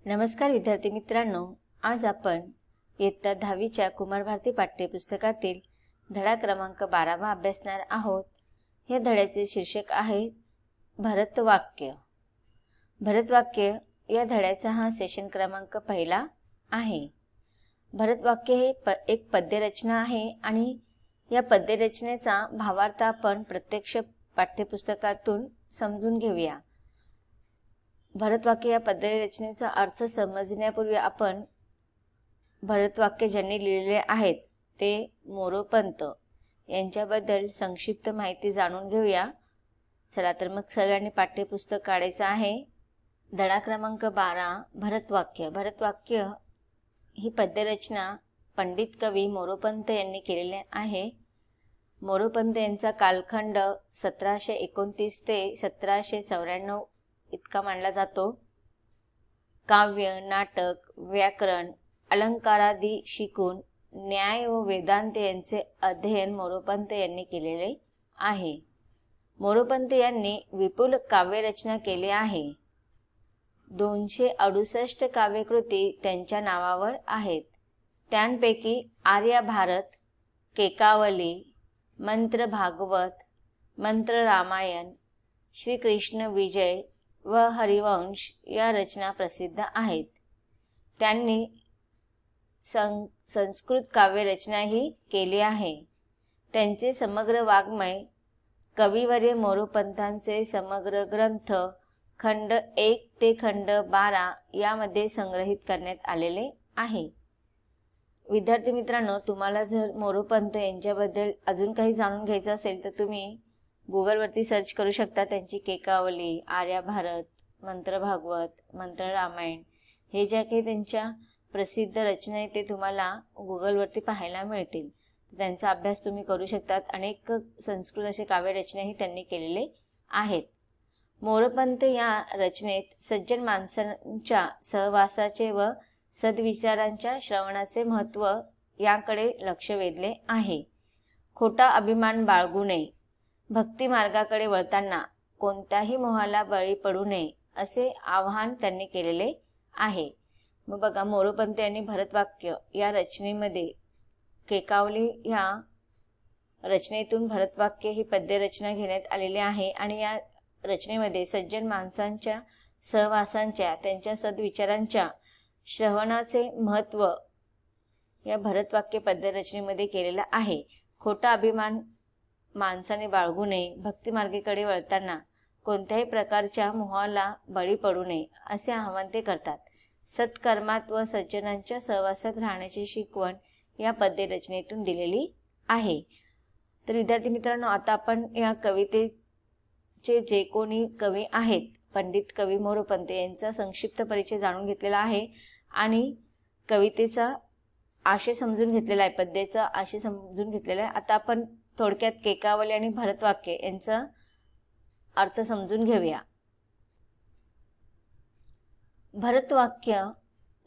नमस्कार विद्यार्थी मित्रांनो, आज आपण इयत्ता 10वीच्या कुमार भारती पाठ्यपुस्तकातील धडा क्रमांक 12वा अभ्यासणार आहोत। या धड्याचे शीर्षक आहे भरतवाक्य। भरतवाक्य या धड्याचा हा सेशन क्रमांक पहिला आहे। भरतवाक्य हे एक पद्यरचना आहे आणि या पद्यरचनेचा भावार्थ आपण प्रत्यक्ष पाठ्यपुस्तकातून समजून घेऊया। भरतवाक्य या पद्यरचनेचा अर्थ समजण्यापूर्वी आपण भरतवाक्य ज्यांनी लिहिलेले आहेत ते मोरोपंत यांच्याबद्दल संक्षिप्त माहिती जाणून घेऊया। चला तर मग सगळ्यांनी पाठ्यपुस्तक काढायचं आहे। धडा क्रमांक 12 भरतवाक्य। भरतवाक्य ही पद्यरचना पंडित कवी मोरोपंत यांनी केलेली आहे। मोरोपंत यांचा कालखंड 1729 ते 1794 इतका मानला जातो। काव्य, नाटक, व्याकरण, अलंकारादी शिकून न्याय व वेदांत यांचे अध्ययन मोरोपंत यांनी केलेले आहे। मोरोपंत यांनी विपुल काव्यरचना केली आहे। 268 काव्यकृती त्यांच्या नावावर आहेत। त्यांपैकी आर्य भारत, केकावली, मंत्र भागवत, मंत्र रामायण, श्री कृष्ण विजय व हरिवंश या रचना प्रसिद्ध आहेत। त्यांनी संस्कृत काव्यरचनाही केली आहे। त्यांचे समग्र वाङ्मय कविवर्य मोरोपंतांचे समग्र ग्रंथ खंड 1 ते खंड 12 यामध्ये संग्रहित करण्यात आलेले आहे। विद्यार्थी मित्रांनो, तुम्हाला जर मोरोपंत यांच्याबद्दल अजून काही जाणून घ्यायचं असेल तर तुम्ही गुगलवरती सर्च करू शकता। त्यांची केकावली, आर्य भारत, मंत्र भागवत, मंत्र रामायण हे ज्या काही त्यांच्या प्रसिद्ध रचना आहेत ते तुम्हाला गुगलवरती पाहायला मिळतील। त्यांचा अभ्यास तुम्ही करू शकतात। अनेक संस्कृत असे काव्यरचनाही त्यांनी केलेले आहेत। मोरोपंत या रचनेत सज्जन माणसांच्या सहवासाचे व सद्विचारांच्या श्रवणाचे महत्त्व याकडे लक्ष वेधले आहे। खोटा अभिमान बाळगू नये, भक्ती मार्गाकडे वळताना कोणत्याही मोहाला बळी पडू नये असे आवाहन त्यांनी केलेले आहे। मग बघा, मोरोपंत यांनी भरतवाक्य या रचनेमध्ये केकावली या रचनेतून भरतवाक्य ही पद्यरचना घेण्यात आलेली आहे आणि या रचनेमध्ये सज्जन माणसांच्या सहवासांच्या त्यांच्या सद्विचारांच्या श्रवणाचे महत्त्व या भरतवाक्य पद्यरचनेमध्ये केलेलं आहे। खोटा अभिमान माणसाने बाळगू नये, भक्ती मार्गाकडे वळताना कोणत्याही प्रकारच्या मोहाला बळी पडू नये असे आवाहन ते करतात। सत्कर्मात व सज्जनांच्या सहवासात राहण्याची शिकवण या पद्यरचनेतून दिलेली आहे। तर विद्यार्थी मित्रांनो, आता आपण या कवितेचे जे कोणी कवी आहेत पंडित कवी मोरोपंत यांचा संक्षिप्त परिचय जाणून घेतलेला आहे आणि कवितेचा आशय समजून घेतलेला आहे, पद्याचा आशय समजून घेतलेला आहे। आता आपण थोडक्यात केकावली आणि भरतवाक्य यांचा अर्थ समजून घेऊया। भरतवाक्य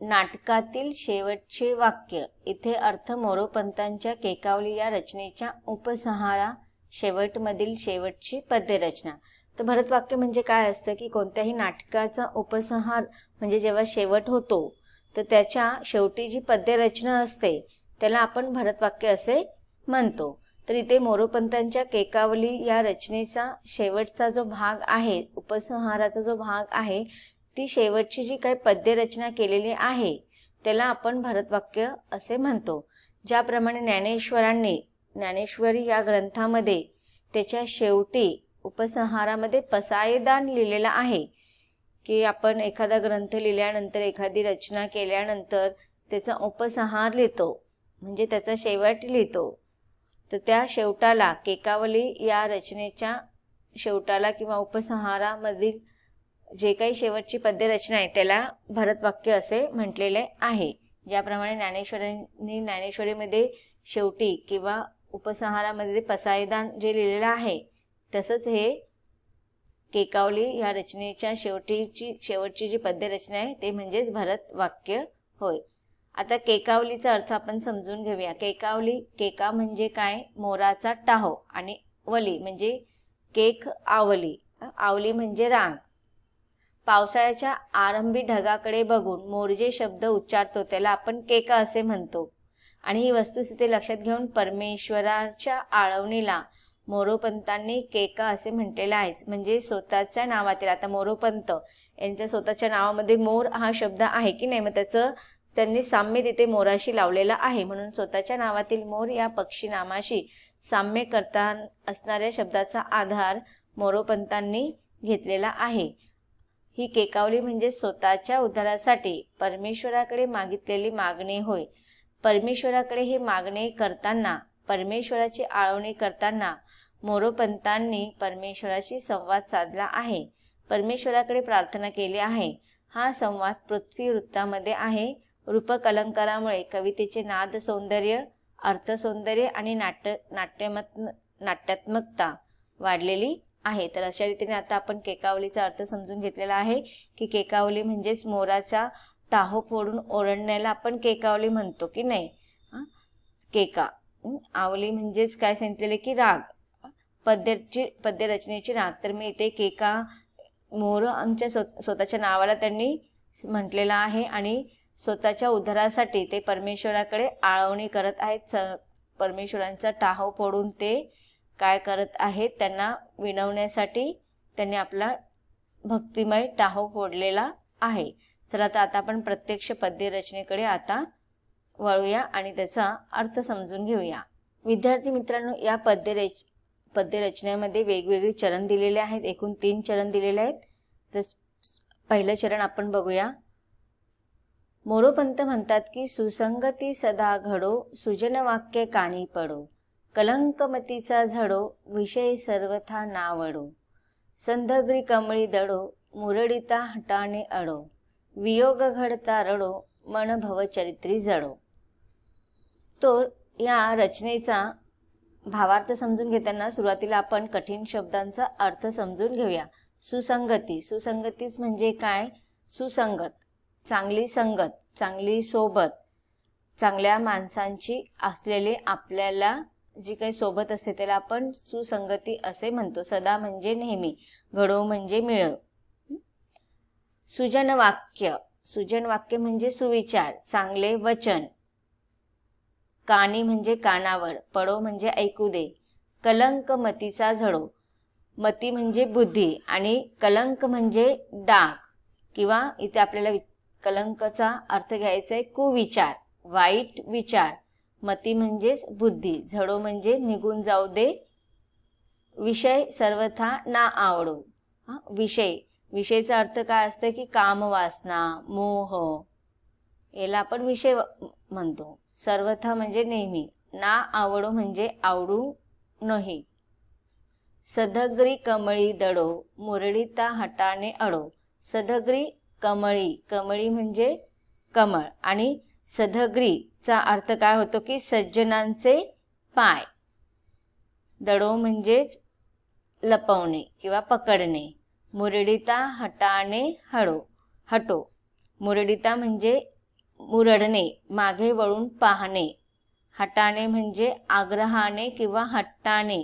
नाटकातील शेवटचे वाक्य। इथे अर्थ मोरोपंतांच्या केकावली या रचनेच्या उपसंहारा शेवटमधील शेवटची पद्यरचना। तर भरतवाक्य म्हणजे काय असतं की कोणत्याही नाटकाचा उपसंहार म्हणजे जेव्हा शेवट होतो तर त्याच्या शेवटी जी पद्यरचना असते त्याला आपण भरतवाक्य असे म्हणतो। तर इथे मोरोपंतांच्या केकावली या रचनेचा शेवटचा जो भाग आहे, उपसंहाराचा जो भाग आहे, ती शेवटची जी काही पद्यरचना केलेली आहे त्याला आपण भरतवाक्य असे म्हणतो। ज्याप्रमाणे ज्ञानेश्वरांनी ज्ञानेश्वरी या ग्रंथामध्ये त्याच्या शेवटी उपसंहारामध्ये पसायदान लिहिलेला आहे की आपण एखादा ग्रंथ लिहिल्यानंतर, एखादी रचना केल्यानंतर त्याचा उपसंहार लिहितो म्हणजे त्याचा शेवट लिहितो। तर त्या शेवटाला, केकावली या रचनेच्या शेवटाला किंवा उपसंहारामधील जे काही शेवटची पद्यरचना आहे त्याला भरतवाक्य असे म्हटलेले आहे। ज्याप्रमाणे ज्ञानेश्वरांनी ज्ञानेश्वरीमध्ये शेवटी किंवा उपसंहारामध्ये पसायदान जे लिहिलेलं आहे तसंच हे केकावली या रचनेच्या शेवटची जी पद्यरचना आहे ते म्हणजेच भरतवाक्य होय। आता केकावलीचा अर्थ आपण समजून घेऊया। केकावली, केका म्हणजे काय, मोराचा टाहो, आणि वली म्हणजे केक आवली, आवली म्हणजे रांग। पावसाळ्याच्या आरंभी ढगाकडे बघून मोर जे शब्द उच्चारतो त्याला आपण केका असे म्हणतो. आणि ही वस्तुस्थिती लक्षात घेऊन परमेश्वराच्या आळवणीला मोरोपंतांनी केका असे म्हटलेलं आहेच. म्हणजे स्वतःच्या नावातील, आता मोरोपंत यांच्या स्वतःच्या नावामध्ये मोर हा शब्द आहे की नाही, मग त्याचं त्यांनी साम्य तिथे मोराशी लावलेलं आहे. म्हणून स्वतःच्या नावातील मोर या पक्षी नामाशी साम्य करता असणाऱ्या शब्दाचा आधार मोरोपंतांनी घेतलेला आहे. ही केकावली म्हणजे स्वतःच्या उद्धारासाठी परमेश्वराकडे मागितलेली मागणी होय. परमेश्वराकडे हे मागणे करताना, परमेश्वराची आळवणी करताना मोरोपंतांनी परमेश्वराशी संवाद साधला आहे, परमेश्वराकडे प्रार्थना केली आहे. हा संवाद पृथ्वी वृत्तामध्ये आहे. रूपकलंकारामुळे कवितेचे नाद सौंदर्य, अर्थ सौंदर्य आणि नाट्यात्मकता वाढलेली आहे. तर अशा रीतीने आता आपण केकावलीचा अर्थ समजून घेतलेला आहे की केकावली म्हणजेच मोराचा टाहो फोडून ओरडण्याला आपण केकावली म्हणतो की नाही. केका आवली म्हणजेच काय सांगितलेले की राग, पद्यरचनेची राग. तर मी इथे केका मोर आमच्या स्वतःच्या नावाला त्यांनी म्हटलेलं आहे आणि स्वतःच्या उद्धारासाठी ते परमेश्वराकडे आळवणी करत आहेत. परमेश्वरांचा टाहो फोडून ते काय करत आहेत, त्यांना विनवण्यासाठी त्यांनी आपला भक्तिमय टाहो फोडलेला आहे. चला तर आता आपण प्रत्यक्ष पद्य रचनेकडे आता वळूया आणि त्याचा अर्थ समजून घेऊया. विद्यार्थी मित्रांनो, या पद्य रचनेमध्ये वेगवेगळे चरण दिलेले आहेत. एकूण 3 चरण दिलेले आहेत. तर पहिलं चरण आपण बघूया. मोरोपंत म्हणतात की सुसंगती सदा घडो, सुजन वाक्य कानी पडो, कलंकमतीचा झडो, विषय सर्वथा नावडो, संधग्री कमळी दडो, मुरडिता हटाने अडो, वियोग घडता रडो, मन भवचरित्री जडो. तो या रचनेचा भावार्थ समजून घेताना सुरुवातीला आपण कठीण शब्दांचा अर्थ समजून घेऊया. सुसंगती, सुसंगतीच म्हणजे काय, सुसंगत, चांगली संगत, चांगली सोबत, चांगल्या माणसांची असलेले आपल्याला जी काही सोबत असते त्याला आपण सुसंगती असे म्हणतो. सदा म्हणजे नेहमी, घडो म्हणजे मिळव. सुजन वाक्य, सुजन वाक्य म्हणजे सुविचार, चांगले वचन. कानी म्हणजे कानावर, पडो म्हणजे ऐकू दे. कलंक मतीचा झडो, मती म्हणजे बुद्धी आणि कलंक म्हणजे डाग किंवा इथे आपल्याला कलंकचा अर्थ घ्यायचा आहे कुविचार, वाईट विचार. मती म्हणजेच बुद्धी, झडो म्हणजे निघून जाऊ दे. विषय सर्वथा ना आवडो. विषय, विषयचा अर्थ काय असतं की कामवासना, मोह, याला आपण विषय म्हणतो. सर्वथा म्हणजे नेहमी, ना आवडो म्हणजे आवडू नाही. सधग्री कमळी दडो, मुरडिता हटाने अडो. सधग्री कमळी, कमळी म्हणजे कमळ आणि सधग्रीचा अर्थ काय होतो की सज्जनांचे पाय. दडो म्हणजेच लपवणे किंवा पकडणे. मुरडिता हटाने हटो. मुरडिता म्हणजे मुरडणे, मागे वळून पाहणे. हटाने म्हणजे आग्रहाने किंवा हट्टाने.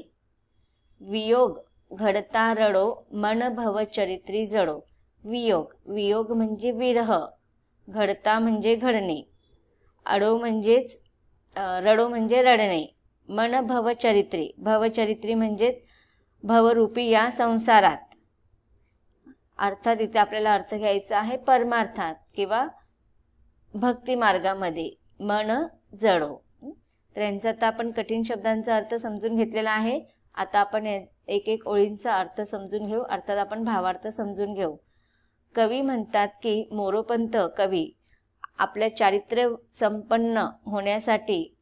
वियोग घडता रडो, मन भवचरित्री जडो. वियोग, वियोग म्हणजे विरह. घडता म्हणजे घडणे. अडो म्हणजेच रडो म्हणजे रडणे. मन भवचरित्री, भवचरित्री म्हणजे भवरूपी या संसारात. अर्थात इथे आपल्याला अर्थ घ्यायचा आहे परमार्थात किंवा भक्ती मार्गामध्ये. मन जडो. तर यांचा आता आपण कठीण शब्दांचा अर्थ समजून घेतलेला आहे. आता आपण एक एक ओळींचा अर्थ समजून घेऊ, अर्थात आपण भावार्थ समजून घेऊ. कवी म्हणतात की मोरोपंत कवी आपल्या चारित्र्य संपन्न होण्यासाठी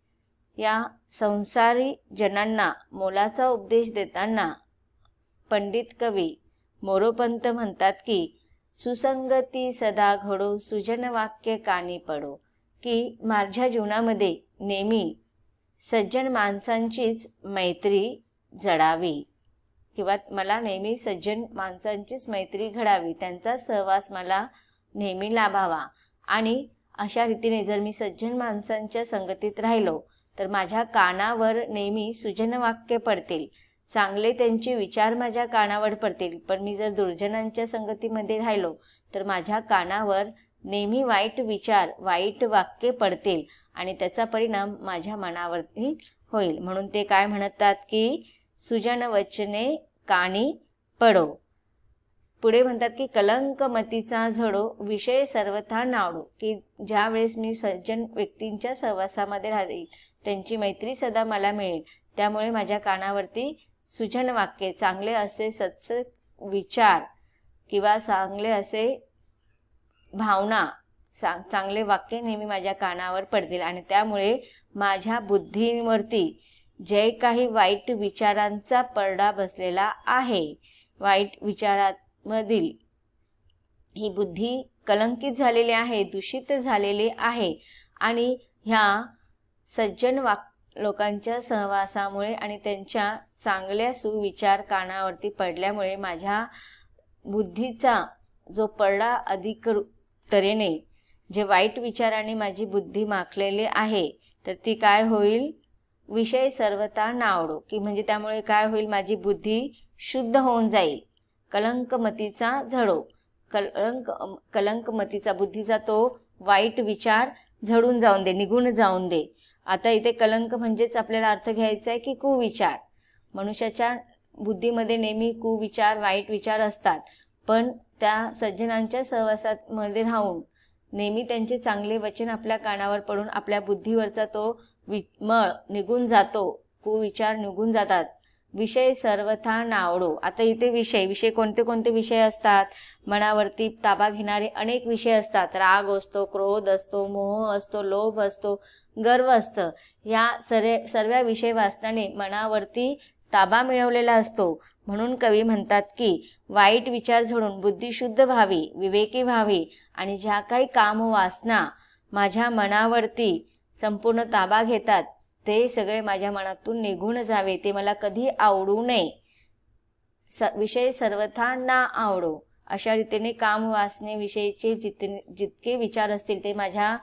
या संसारी जनांना मोलाचा उपदेश देताना पंडित कवी मोरोपंत म्हणतात की सुसंगती सदा घडो, सुजन वाक्य कानी पडो. की माझ्या जीवनामध्ये नेहमी सज्जन माणसांचीच मैत्री जडावी किंवा मला नेहमी सज्जन माणसांचीच मैत्री घडावी, त्यांचा सहवास मला नेहमी लाभावा. आणि अशा रीतीने जर मी सज्जन माणसांच्या संगतीत राहिलो तर माझ्या कानावर नेहमी सुजन वाक्य पडतील, चांगले त्यांचे विचार माझ्या कानावर पडतील, पण मी जर दुर्जनांच्या संगतीमध्ये राहिलो तर माझ्या कानावर नेहमी वाईट विचार, वाईट वाक्ये पडतील आणि त्याचा परिणाम माझ्या मनावरती होईल. म्हणून ते काय म्हणतात की सुजन वचने कानी पडो. पुढे म्हणतात की कलंक मतीचा झडो, विषय सर्वथा नावडो. की ज्या वेळेस मी सज्जन व्यक्तींच्या सहवासामध्ये राहील, त्यांची मैत्री सदा मला मिळेल, त्यामुळे माझ्या कानावरती सुजन वाक्ये, चांगले असे सत्सक विचार किंवा चांगले असे भावना, चांगले वाक्य नेहमी माझ्या कानावर पडतील आणि त्यामुळे माझ्या बुद्धीवरती जे काही वाईट विचारांचा पडदा बसलेला आहे, वाईट विचारांमधील ही बुद्धी कलंकित झालेली आहे, दूषित झालेली आहे आणि ह्या सज्जन लोकांच्या सहवासामुळे आणि त्यांच्या चांगल्या सुविचार कानावरती पडल्यामुळे माझ्या बुद्धीचा जो पडदा अधिक तऱ्हेने जे वाईट विचाराने माझी बुद्धी माखलेली आहे तर ती काय होईल, विषय सर्वथा नावडो. की म्हणजे त्यामुळे काय होईल, माझी बुद्धी शुद्ध होऊन जाईल. कलंकमतीचा झडो, कलंकमतीचा बुद्धीचा तो वाईट विचार झडून जाऊन दे, निघून जाऊन दे. आता इथे कलंक म्हणजेच आपल्याला अर्थ घ्यायचा आहे की कुविचार. मनुष्याच्या बुद्धीमध्ये नेहमी कुविचार, वाईट विचार असतात, पण त्या सज्जनांच्या सहवासामध्ये राहून नेहमी त्यांचे चांगले वचन आपल्या कानावर पडून आपल्या बुद्धीवरचा तो मळ निघून जातो, कुविचार निघून जातात. विषय सर्वथा नावडो. आता इथे विषय कोणते कोणते विषय असतात, मनावरती ताबा घेणारे अनेक विषय असतात. राग असतो, क्रोध असतो, मोह असतो, लोभ असतो, गर्व असतं. या सर्व विषय वाचनाने मनावरती ताबा मिळवलेला असतो. म्हणून कवी म्हणतात की वाईट विचार झडून बुद्धी शुद्ध व्हावी, विवेकी व्हावी आणि ज्या काही काम वासना माझ्या मनावरती संपूर्ण ताबा घेतात ते सगळे माझ्या मनातून निघून जावे, ते मला कधी आवडू नये. विषय सर्वथा ना आवडो. अशा रीतीने काम वासनेविषयीचे जितके विचार असतील ते माझ्या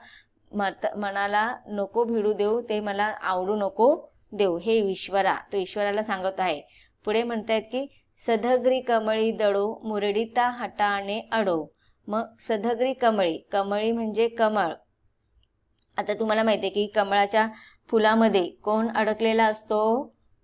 मनाला नको भिडू देऊ, ते मला आवडू नको देऊ. हे ईश्वरा, तो ईश्वराला सांगत आहे. पुढे म्हणतायत की सधग्री कमळी दडो, मुरडिता हटाने अडो. मग सधग्री कमळी, कमळी म्हणजे कमळ. आता तुम्हाला माहिती आहे की कमळाच्या फुलामध्ये कोण अडकलेला असतो,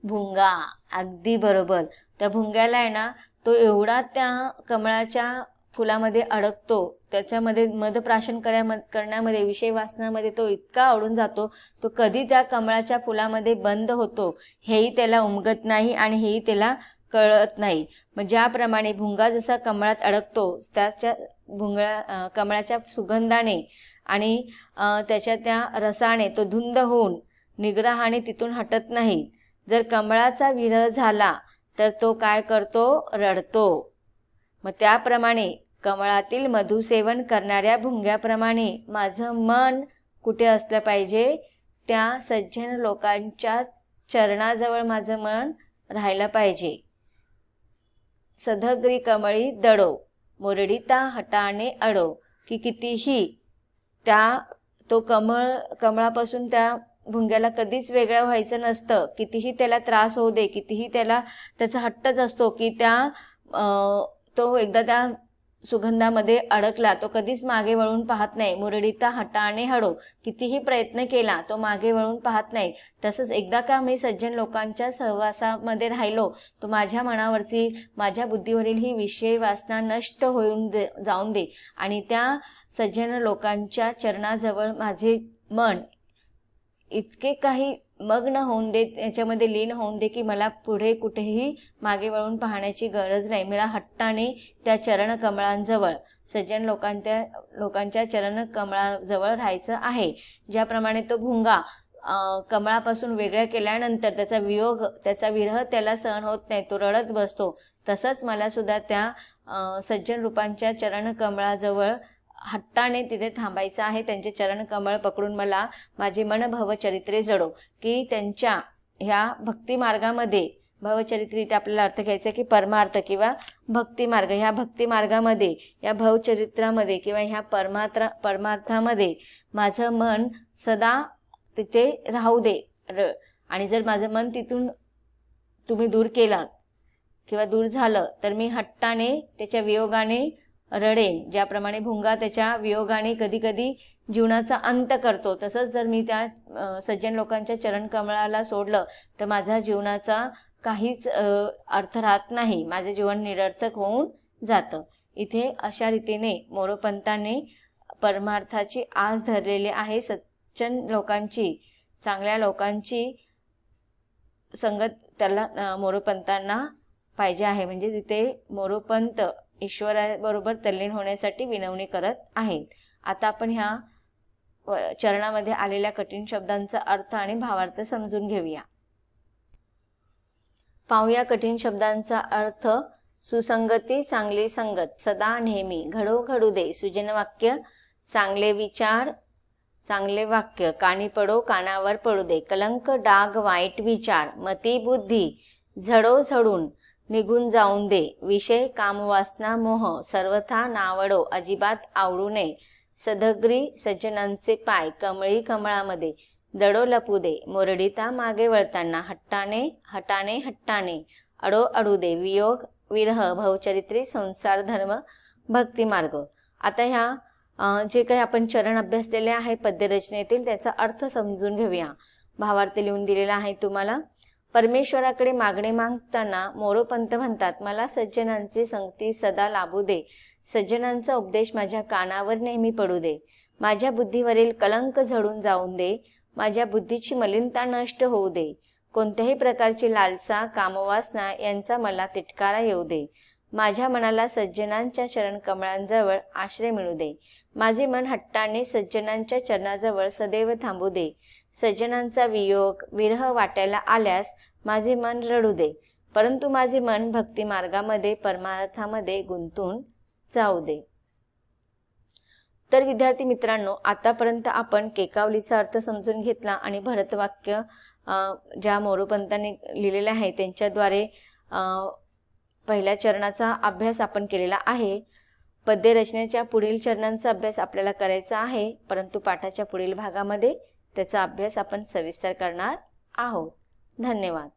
भुंगा. अगदी बरोबर. त्या भुंग्याला आहे ना, तो एवढा त्या कमळाच्या फुलामध्ये अडकतो, त्याच्यामध्ये मदप्राशन करण्यामध्ये, विषय वाचनामध्ये तो इतका आवडून जातो, तो कधी त्या कमळाच्या फुलामध्ये बंद होतो हेही त्याला उमगत नाही आणि हेही त्याला कळत नाही. मग ज्याप्रमाणे भुंगा जसा कमळात अडकतो, त्याच्या कमळाच्या सुगंधाने आणि त्याच्या त्या रसाने तो धुंद होऊन निग्रहाने तिथून हटत नाही. जर कमळाचा विरह झाला तर तो काय करतो, रडतो. मग त्याप्रमाणे कमळातील मधुसेवन करणाऱ्या भुंग्याप्रमाणे माझं मन कुठे असलं पाहिजे, त्या सज्जन लोकांच्या चरणाजवळ माझं मन राहिलं पाहिजे. सधग्री कमळी दडो, मुरडिता हटाने अडो. की कितीही तो कमळापासून त्या भुंग्याला कधीच वेगळं व्हायचं नसतं. कितीही त्याला त्रास होऊ दे, कितीही त्याचा हट्टच असतो की तो एकदा त्या सुगंधामध्ये अडकला, तो कधीच मागे वळून पाहत नाही. मुरडिता हटाने हडो. कितीही प्रयत्न केला तो मागे वळून पाहत नाही. तसंच एकदा का मी सज्जन लोकांच्या सहवासामध्ये राहिलो, तो माझ्या मनावरची, माझ्या बुद्धीवरील ही विषय वासना नष्ट होऊन जाऊन दे आणि त्या सज्जन लोकांच्या चरणाजवळ माझे मन इतके काही मग्न होऊन दे, त्याच्यामध्ये लीन होऊन दे की मला पुढे कुठेही मागे वळून पाहण्याची गरज नाही. मला हट्टाने त्या चरण कमळांजवळ, सज्जन लोकांच्या चरण कमळाजवळ राहायचं आहे. ज्याप्रमाणे तो भुंगा कमळापासून वेगळ्या केल्यानंतर त्याचा वियोग, त्याचा विरह त्याला सहन होत नाही, तो रडत बसतो. तसंच मला सुद्धा त्या सज्जन रूपांच्या चरण कमळाजवळ हट्टाने तिथे थांबायचं आहे. त्यांचे चरण कमळ पकडून मला माझे मन भवचरित्रे जडो. की त्यांच्या ह्या भक्ती मार्गामध्ये, भवचरित्र इथे आपल्याला अर्थ घ्यायचा की परमार्थ किंवा भक्ती मार्ग, ह्या भक्ती मार्गामध्ये, या भवचरित्रामध्ये किंवा ह्या परमार्थामध्ये माझं मन सदा तिथे राहू दे. आणि जर माझं मन तिथून तुम्ही दूर केलात किंवा दूर झालं तर मी हट्टाने त्याच्या वियोगाने रडेन. ज्याप्रमाणे भुंगा त्याच्या वियोगाने कधी कधी जीवनाचा अंत करतो, तसंच जर मी त्या सज्जन लोकांच्या चरणकमळाला सोडलं तर माझा जीवनाचा काहीच अर्थ राहत नाही, माझे जीवन निरर्थक होऊन जातं. इथे अशा रीतीने मोरोपंतांनी परमार्थाची आस धरलेली आहे. सज्जन लोकांची, चांगल्या लोकांची संगत त्याला मोरोपंतांना पाहिजे आहे. म्हणजे तिथे मोरोपंत ईश्वराबरोबर तल्लीन होण्यासाठी विनवणी करत आहेत. आता आपण ह्या चरणामध्ये आलेल्या कठीण शब्दांचा अर्थ आणि भावार्थ समजून घेऊया. पाहूया कठीण शब्दांचा अर्थ. सुसंगती, चांगली संगत, सदा नेहमी, घडो घडू दे, सुजन वाक्य, चांगले विचार, चांगले वाक्य, कानी पडो, कानावर पडू दे, कलंक, डाग, वाईट विचार, मती, बुद्धी, झडो झडून निघून जाऊन दे, विषय, कामवासना, मोह, सर्वथा नावडो, अजिबात आवडू नये, सदग्री, सज्जनांचे पाय, कमळी कमळामध्ये, दडो लपू दे, मोरडिता मागे वळताना, हट्टाने हटाने हट्टाने, अडो अडू दे, वियोग, विरह, भवचरित्री, संसार, धर्म, भक्ती मार्ग. आता ह्या जे काही आपण चरण अभ्यासलेले आहे पद्यरचनेतील त्याचा अर्थ समजून घेऊया. भावार्थ लिहून दिलेला आहे तुम्हाला. परमेश्वराकडे मागणे मागताना मोरोपंत म्हणतात, मला सज्जनांची संगती सदा लाभू दे, सज्जनांचा उपदेश माझ्या कानावर नेहमी पडू दे, माझ्या बुद्धीवरील कलंक झडून जाऊन दे, माझ्या बुद्धीची मलिनता नष्ट होऊ दे, कोणत्याही प्रकारची लालसा, कामवासना यांचा मला तिटकारा येऊ दे, माझ्या मनाला सज्जनांच्या चरण कमळांजवळ आश्रय मिळू दे, माझे मन हट्टाने सज्जनांच्या चरणाजवळ सदैव थांबू दे, सज्जनांचा वियोग, विरह वाटायला आल्यास माझे मन रडू दे, परंतु माझे मन भक्ती मार्गामध्ये, परमार्थामध्ये गुंतून जाऊ दे. तर विद्यार्थी मित्रांनो, आतापर्यंत आपण केकावलीचा अर्थ समजून घेतला आणि भरतवाक्य ज्या मोरोपंतांनी लिहिलेले आहे त्यांच्याद्वारे पहिल्या चरणाचा अभ्यास आपण केलेला आहे. पद्यरचनेच्या पुढील चरणांचा अभ्यास आपल्याला करायचा आहे, परंतु पाठाच्या पुढील भागामध्ये त्याचा अभ्यास आपण सविस्तर करणार आहोत. धन्यवाद.